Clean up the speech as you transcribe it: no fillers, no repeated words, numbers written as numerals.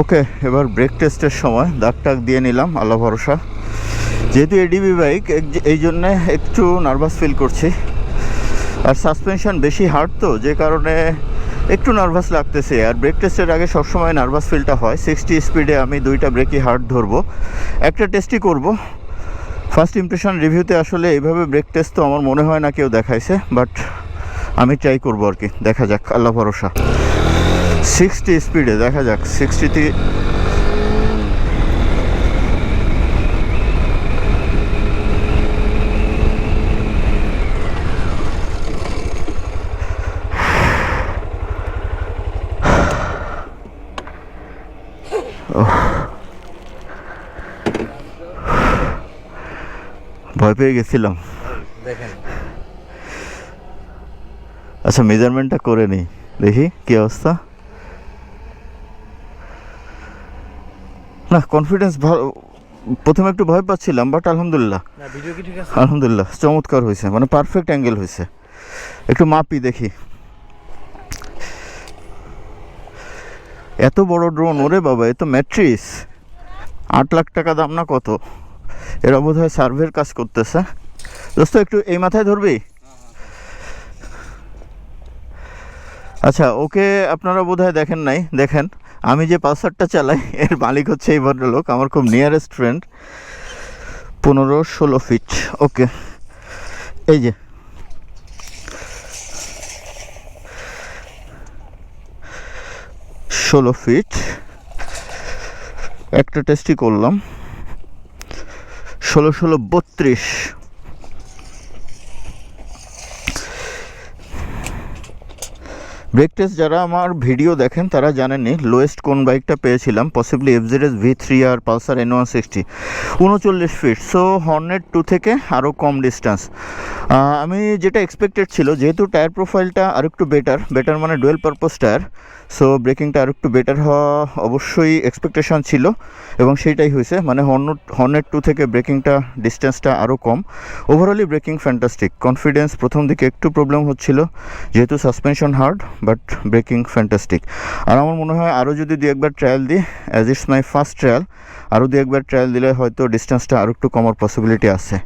ওকে, এবার ব্রেক টেস্টের সময় দাগ টাগ দিয়ে নিলাম আল্লাহ ভরসা। যেহেতু এডিবি বাইক এই জন্যে একটু নার্ভাস ফিল করছি, আর সাসপেনশন বেশি হার্ড তো, যে কারণে একটু নার্ভাস লাগতেছে। আর ব্রেক টেস্টের আগে সবসময় নার্ভাস ফিলটা হয়। 60 স্পিডে আমি দুইটা ব্রেকই হার্ড ধরবো, একটা টেস্টই করব। ফার্স্ট ইমপ্রেশন রিভিউতে আসলে এইভাবে ব্রেক টেস্ট তো আমার মনে হয় না কেউ দেখাইছে, বাট আমি ট্রাই করবো আর কি, দেখা যাক আল্লাহ ভরসা। 60 স্পিডে দেখা যাক 60তে। ভয় পেয়ে গেছিলাম। দেখেন আচ্ছা, মেজারমেন্টটা করে নিই, দেখি কি অবস্থা। না, কনফিডেন্স ভালো। প্রথমে একটু ভয় পাচ্ছিলাম, বাট আলহামদুলিল্লাহ না ভিডিও কি ঠিক আছে? আলহামদুলিল্লাহ চমৎকার হয়েছে, মানে পারফেক্ট অ্যাঙ্গেল হয়েছে। একটু মাপি দেখি। এত বড় ড্রোন, ওরে বাবা, এ তো ম্যাট্রিস। 8 লাখ টাকা দাম না কত? এরা বোধ হয় সার্ভের কাজ করতেছে। দোস্ত একটু এই মাথায় ধরবি। আচ্ছা, ওকে আপনারা বোধহয় দেখেন নাই, দেখেন আমি যে পালসারটা চালাই এর মালিক হচ্ছে এই ভদ্রলোক, আমার খুব নিয়ারেস্ট ফ্রেন্ড। 15-16 ফিট। ওকে, এই যে 16 ফিট। একটা টেস্টই করলাম। 16-16-32। ব্রেক টেস্ট যারা আমার ভিডিও দেখেন তারা জানেননি লোয়েস্ট কোন বাইকটা পেয়েছিলাম, পসিবলি FZS V3 আর Pulsar N160, 39 feet. So hornet 2 থেকে আরও কম ডিস্টেন্স। আমি যেটা এক্সপেক্টেড ছিল, যেহেতু টায়ার প্রোফাইলটা আর একটু বেটার মানে ডুয়েল পারপোজ টায়ার, সো ব্রেকিংটা আর একটু বেটার হওয়া অবশ্যই এক্সপেকটেশন ছিল, এবং সেইটাই হয়েছে। মানে হর্নেট 2 থেকে ব্রেকিংটা ডিস্টেন্সটা আরও কম। Overall braking fantastic. কনফিডেন্স প্রথম দিকে একটু প্রবলেম হচ্ছিল, যেহেতু suspension hard, but braking fantastic. আর আমার মনে হয় আরও যদি দু একবার ট্রায়াল দিই, as it's my first trial, আরও দু একবার ট্রায়াল দিলে হয়তো ডিস্টেন্সটা আরও একটু কমার পসিবিলিটি আছে।